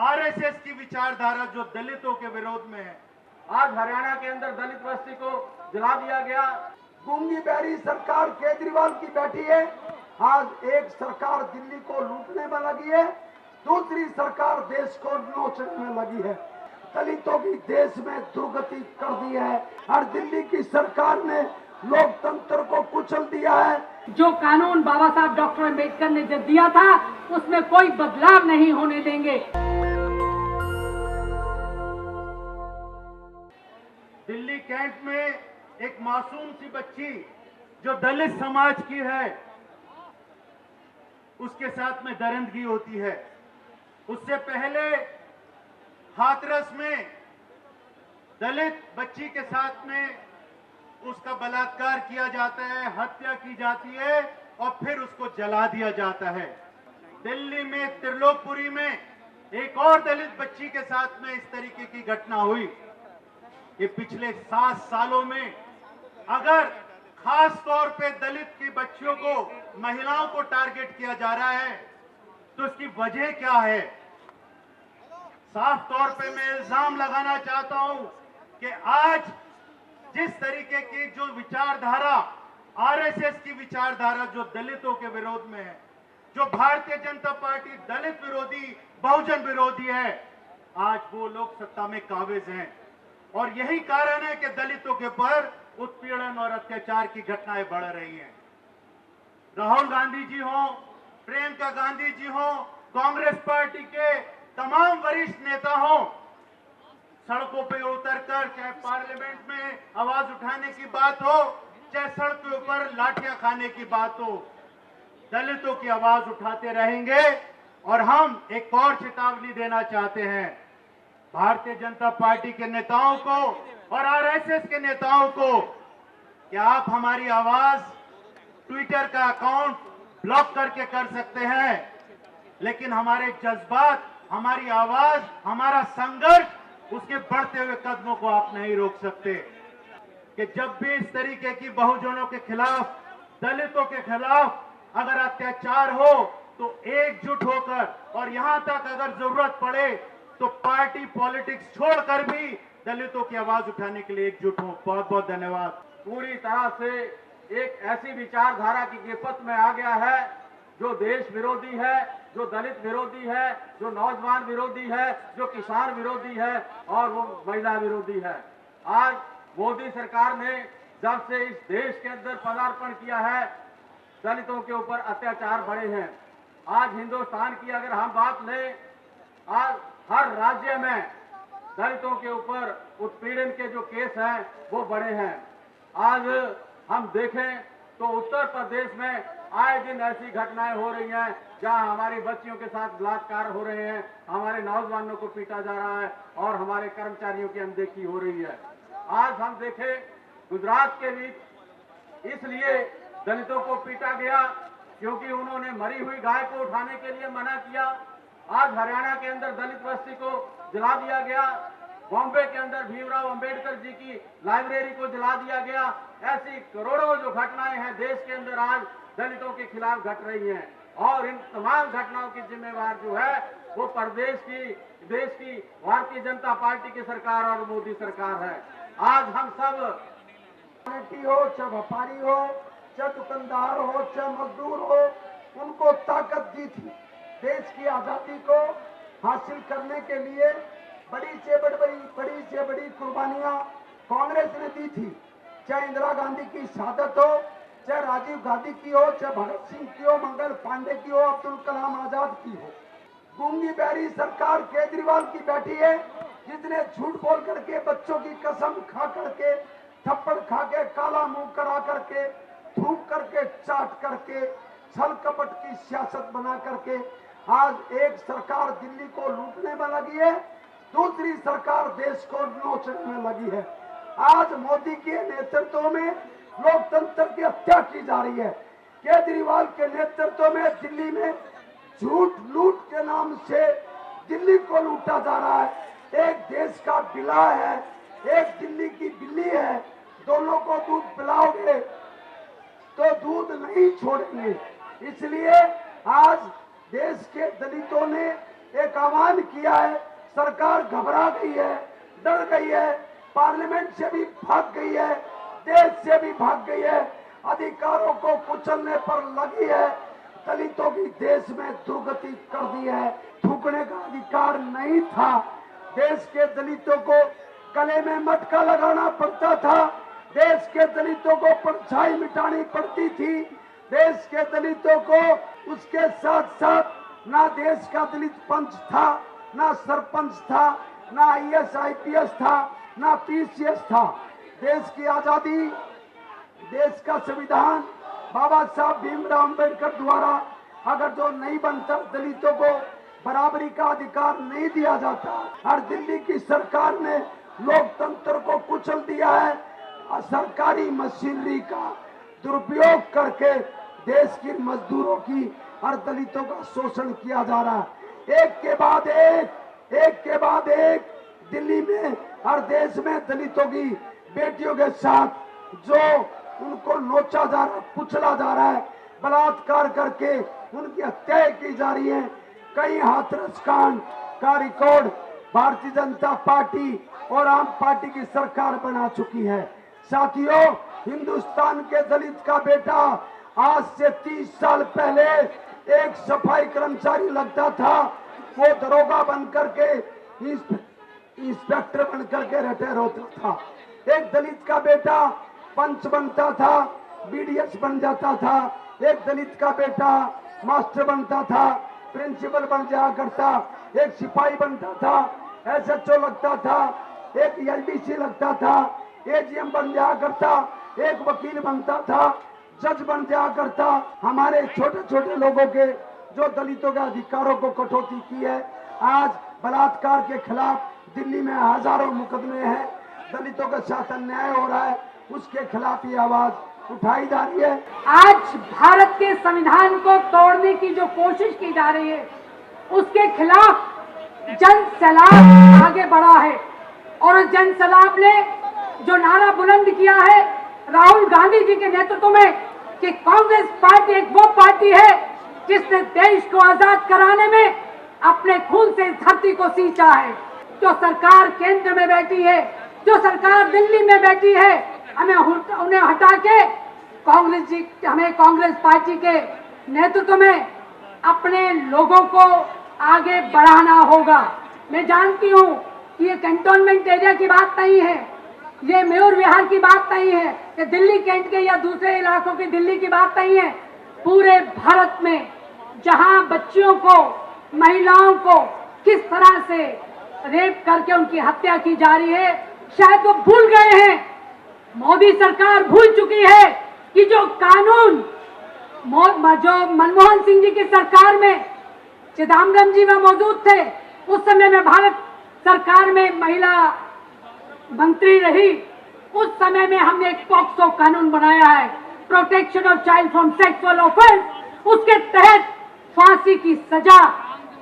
RSS की विचारधारा जो दलितों के विरोध में है। आज हरियाणा के अंदर दलित बस्ती को जला दिया गया। गूंगी बहरी सरकार केजरीवाल की बैठी है। आज एक सरकार दिल्ली को लूटने में लगी है, दूसरी सरकार देश को नोचने में लगी है। दलितों की देश में दुर्गति कर दी है और दिल्ली की सरकार ने लोकतंत्र को कुचल दिया है। जो कानून बाबा साहब डॉक्टर अम्बेडकर ने जो दिया था उसमें कोई बदलाव नहीं होने देंगे। दिल्ली कैंट में एक मासूम सी बच्ची जो दलित समाज की है, उसके साथ में दरिंदगी होती है। उससे पहले हाथरस में दलित बच्ची के साथ में उसका बलात्कार किया जाता है, हत्या की जाती है और फिर उसको जला दिया जाता है। दिल्ली में त्रिलोकपुरी में एक और दलित बच्ची के साथ में इस तरीके की घटना हुई। ये पिछले 7 सालों में अगर खास तौर पे दलित की बच्चियों को, महिलाओं को टारगेट किया जा रहा है तो इसकी वजह क्या है? साफ तौर पे मैं इल्जाम लगाना चाहता हूं कि आज जिस तरीके की जो विचारधारा, आरएसएस की विचारधारा जो दलितों के विरोध में है, जो भारतीय जनता पार्टी दलित विरोधी, बहुजन विरोधी है, आज वो लोग सत्ता में काबिज हैं और यही कारण है कि दलितों के ऊपर उत्पीड़न और अत्याचार की घटनाएं बढ़ रही हैं। राहुल गांधी जी हो, प्रियंका गांधी जी हो, कांग्रेस पार्टी के तमाम वरिष्ठ नेता हो, सड़कों पे उतरकर चाहे पार्लियामेंट में आवाज उठाने की बात हो, चाहे सड़क के ऊपर लाठियां खाने की बात हो, दलितों की आवाज उठाते रहेंगे। और हम एक और चेतावनी देना चाहते हैं भारतीय जनता पार्टी के नेताओं को और आरएसएस के नेताओं को कि आप हमारी आवाज ट्विटर का अकाउंट ब्लॉक करके कर सकते हैं, लेकिन हमारे जज्बात, हमारी आवाज, हमारा संघर्ष, उसके बढ़ते हुए कदमों को आप नहीं रोक सकते। कि जब भी इस तरीके की बहुजनों के खिलाफ, दलितों के खिलाफ अगर अत्याचार हो तो एकजुट होकर, और यहां तक अगर जरूरत पड़े तो पार्टी पॉलिटिक्स छोड़कर भी दलितों की आवाज उठाने के लिए एकजुट हो। बहुत बहुत धन्यवाद। पूरी तरह से एक ऐसी विचारधारा की गिरफ्त में आ गया है जो देश विरोधी है, जो दलित विरोधी है, जो नौजवान विरोधी है, जो किसान विरोधी है और वो महिला विरोधी है। आज मोदी सरकार ने जब से इस देश के अंदर पदार्पण किया है, दलितों के ऊपर अत्याचार बढ़े हैं। आज हिंदुस्तान की अगर हम बात लें, आज हर राज्य में दलितों के ऊपर उत्पीड़न के जो केस हैं वो बढ़े हैं। आज हम देखें तो उत्तर प्रदेश में आए दिन ऐसी घटनाएं हो रही हैं जहां हमारी बच्चियों के साथ बलात्कार हो रहे हैं, हमारे नौजवानों को पीटा जा रहा है और हमारे कर्मचारियों की अनदेखी हो रही है। आज हम देखें गुजरात के बीच इसलिए दलितों को पीटा गया क्योंकि उन्होंने मरी हुई गाय को उठाने के लिए मना किया। आज हरियाणा के अंदर दलित बस्ती को जला दिया गया। बॉम्बे के अंदर भीमराव अंबेडकर जी की लाइब्रेरी को जला दिया गया। ऐसी करोड़ों जो घटनाएं हैं देश के अंदर आज दलितों के खिलाफ घट रही हैं और इन तमाम घटनाओं की जिम्मेवार जो है वो प्रदेश की, देश की भारतीय जनता पार्टी की सरकार और मोदी सरकार है। आज हम सब हो, चाहे व्यापारी हो, चाहे दुकानदार हो, चाहे मजदूर हो, उनको ताकत दी थी। देश की आजादी को हासिल करने के लिए बड़ी से बड़ी कुर्बानियां कांग्रेस ने दी थी। चाहे इंदिरा गांधी की शहादत हो, चाहे राजीव गांधी की हो, चाहे भगत सिंह की हो, मंगल पांडे की हो, अब्दुल कलाम आजाद की हो। गूंगी बहरी सरकार केजरीवाल की बैठी है जिसने झूठ बोल करके, बच्चों की कसम खा करके, थप्पड़ खा के, काला मुंह करा करके, थूक करके, चाट करके, छल कपट की सियासत बना करके आज एक सरकार दिल्ली को लूटने में लगी है, दूसरी सरकार देश को नोचने में लगी है। आज मोदी के नेतृत्व में लोकतंत्र की हत्या की जा रही है। केजरीवाल के नेतृत्व में दिल्ली में झूठ लूट के नाम से दिल्ली को लूटा जा रहा है। एक देश का बिला है, एक दिल्ली की बिल्ली है। दोनों को दूध पिलाओगे तो दूध नहीं छोड़ेंगे। इसलिए आज देश के दलितों ने एक आह्वान किया है। सरकार घबरा गई है, डर गई है, पार्लियामेंट से भी भाग गई है, देश से भी भाग गई है, अधिकारों को कुचलने पर लगी है। दलितों की देश में दुर्गति कर दी है। थूकने का अधिकार नहीं था। देश के दलितों को गले में मटका लगाना पड़ता था। देश के दलितों को परछाई मिटानी पड़ती थी। देश के दलितों को उसके साथ साथ ना देश का दलित पंच था, ना सरपंच था, ना IAS IPS था, ना PCS था। देश की आजादी, देश का संविधान बाबा साहब भीमराव अंबेडकर द्वारा अगर जो नहीं बनता, दलितों को बराबरी का अधिकार नहीं दिया जाता, और दिल्ली की सरकार ने लोकतंत्र को कुचल दिया है। सरकारी मशीनरी का दुरुपयोग करके देश के मजदूरों की और दलितों का शोषण किया जा रहा है। एक के बाद एक दिल्ली में और देश में दलितों की बेटियों के साथ जो उनको नोचा जा रहा है, कुचला जा रहा है, बलात्कार करके उनकी हत्या की जा रही है। कई हाथरस कांड का रिकॉर्ड भारतीय जनता पार्टी और आम पार्टी की सरकार बना चुकी है। साथियों, हिंदुस्तान के दलित का बेटा आज से 30 साल पहले एक सफाई कर्मचारी लगता था, वो दरोगा बनकर के इंस्पेक्टर बनकर के रिटायर होता था। एक दलित का बेटा पंच बनता था, BDS बन जाता था। एक दलित का बेटा मास्टर बनता था, प्रिंसिपल बन जाया करता। एक सिपाही बनता था, SHO लगता था। एक LDC लगता था, AGM बन जाया करता। एक वकील बनता था, जज बन जाया करता। हमारे छोटे छोटे लोगों के जो दलितों के अधिकारों को कटौती की है। आज बलात्कार के खिलाफ दिल्ली में हजारों मुकदमे हैं। दलितों के साथ अन्याय हो रहा है, उसके खिलाफ ये आवाज उठाई जा रही है। आज भारत के संविधान को तोड़ने की जो कोशिश की जा रही है, उसके खिलाफ जन सैलाब आगे बढ़ा है। और उस जन सैलाब ने जो नारा बुलंद किया है राहुल गांधी जी के नेतृत्व में कि कांग्रेस पार्टी एक वो पार्टी है जिसने देश को आजाद कराने में अपने खून से इस धरती को सींचा है। जो सरकार केंद्र में बैठी है, जो सरकार दिल्ली में बैठी है, हमें उन्हें हटा के हमें कांग्रेस पार्टी के नेतृत्व में अपने लोगों को आगे बढ़ाना होगा। मैं जानती हूँ कि ये कैंटोनमेंट एरिया की बात नहीं है, ये मयूर विहार की बात नहीं है, ये दिल्ली कैंट के या दूसरे इलाकों की दिल्ली की बात नहीं है। पूरे भारत में जहां बच्चियों को, महिलाओं को किस तरह से रेप करके उनकी हत्या की जा रही है, शायद वो भूल गए हैं। मोदी सरकार भूल चुकी है कि जो कानून जो मनमोहन सिंह जी की सरकार में चिदम्बरम जी वहां मौजूद थे, उस समय में भारत सरकार में महिला मंत्री रही, उस समय में हमने एक पॉक्सो कानून बनाया है, protection of child from sexual offence. उसके तहत फांसी की सजा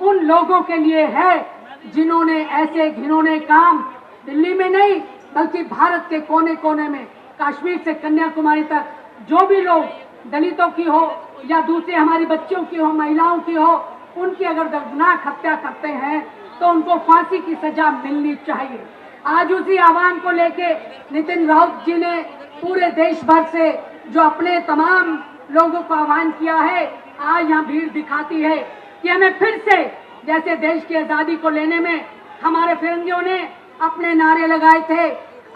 उन लोगों के लिए है जिन्होंने ऐसे घिनौने काम दिल्ली में नहीं बल्कि भारत के कोने कोने में, कश्मीर से कन्याकुमारी तक जो भी लोग दलितों की हो या दूसरे हमारी बच्चियों की हो, महिलाओं की हो, उनकी अगर दर्दनाक हत्या करते हैं तो उनको फांसी की सजा मिलनी चाहिए। आज उसी आह्वान को लेके नितिन राउत जी ने पूरे देश भर से जो अपने तमाम लोगों को आह्वान किया है, आज यहाँ भीड़ दिखाती है कि हमें फिर से जैसे देश की आजादी को लेने में हमारे फिरंगियों ने अपने नारे लगाए थे,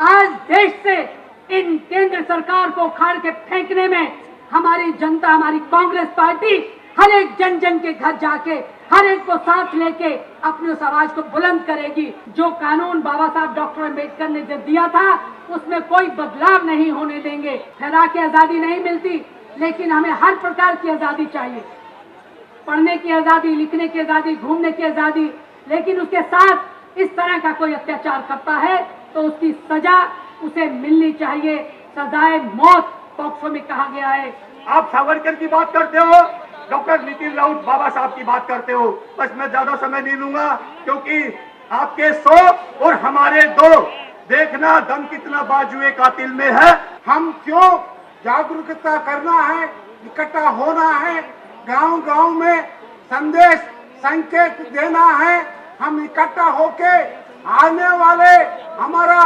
आज देश से इन केंद्र सरकार को उखाड़ के फेंकने में हमारी जनता, हमारी कांग्रेस पार्टी हर एक जन जन के घर जाके हर एक को साथ लेके अपनी उस आवाज को बुलंद करेगी। जो कानून बाबा साहब डॉक्टर अम्बेडकर ने जो दिया था उसमें कोई बदलाव नहीं होने देंगे। ठहरा की आजादी नहीं मिलती, लेकिन हमें हर प्रकार की आजादी चाहिए, पढ़ने की आजादी, लिखने की आजादी, घूमने की आजादी। लेकिन उसके साथ इस तरह का कोई अत्याचार करता है तो उसकी सजा उसे मिलनी चाहिए। सजाए मौत पॉक्सो में कहा गया है। आप सावरकर की बात करते हो, डॉक्टर नितिन राउत बाबा साहब की बात करते हो। बस मैं ज्यादा समय नहीं लूंगा क्योंकि आपके 100 और हमारे 2, देखना दम कितना बाजुए कातिल में है। हम क्यों जागरूकता करना है, इकट्ठा होना है, गांव गांव में संदेश संकेत देना है। हम इकट्ठा होके आने वाले हमारा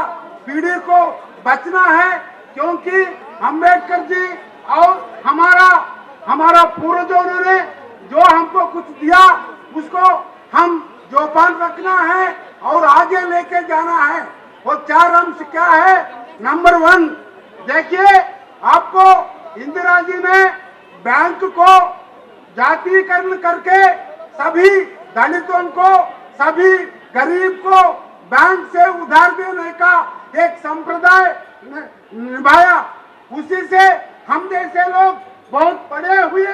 पीढ़ी को बचना है, क्योंकि अम्बेडकर जी और हमारा पूर्वजों ने जो हमको कुछ दिया उसको हम जोपान रखना है और आगे लेके जाना है। वो 4 अंश क्या है? नंबर 1, देखिए आपको इंदिरा जी ने बैंक को जातीयकरण करके सभी दलितों को, सभी गरीब को बैंक से उधार देने का एक संप्रदाय निभाया। उसी से हम जैसे लोग बहुत पढ़े हुए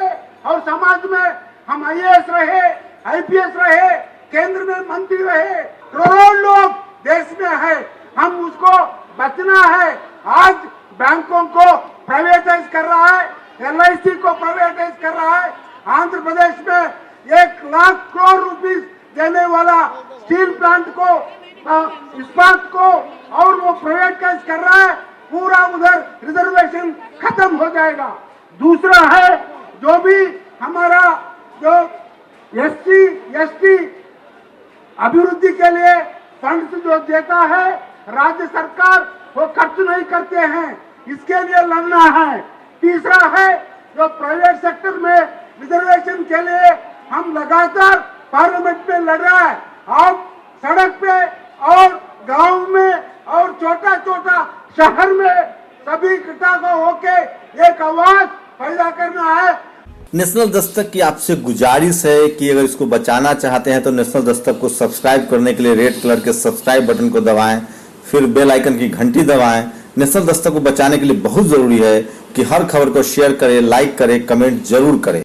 और समाज में हम IAS रहे, IPS रहे, केंद्र में मंत्री रहे, करोड़ों लोग देश में है, हम उसको बचना है। आज बैंकों को प्राइवेटाइज कर रहा है, LIC को प्राइवेटाइज कर रहा है। आंध्र प्रदेश में 1 लाख करोड़ रुपीस देने वाला स्टील प्लांट को, इस्पात को, और वो प्राइवेटाइज कर रहा है। पूरा उधर रिजर्वेशन खत्म हो जाएगा। दूसरा है जो भी हमारा जो SC/ST अभिवृद्धि के लिए फंड जो देता है राज्य सरकार, वो खर्च नहीं करते हैं, इसके लिए लड़ना है। तीसरा है जो प्राइवेट सेक्टर में रिजर्वेशन के लिए हम लगातार पार्लियामेंट में लड़ रहा है। अब सड़क पे और गांव में और छोटा छोटा शहर में सभी इकट्ठा को होके एक आवाज पैदा करना है। नेशनल दस्तक की आपसे गुजारिश है कि अगर इसको बचाना चाहते हैं तो नेशनल दस्तक को सब्सक्राइब करने के लिए रेड कलर के सब्सक्राइब बटन को दबाएं, फिर बेल आइकन की घंटी दबाएं। नेशनल दस्तक को बचाने के लिए बहुत जरूरी है कि हर खबर को शेयर करें, लाइक करें, कमेंट जरूर करें।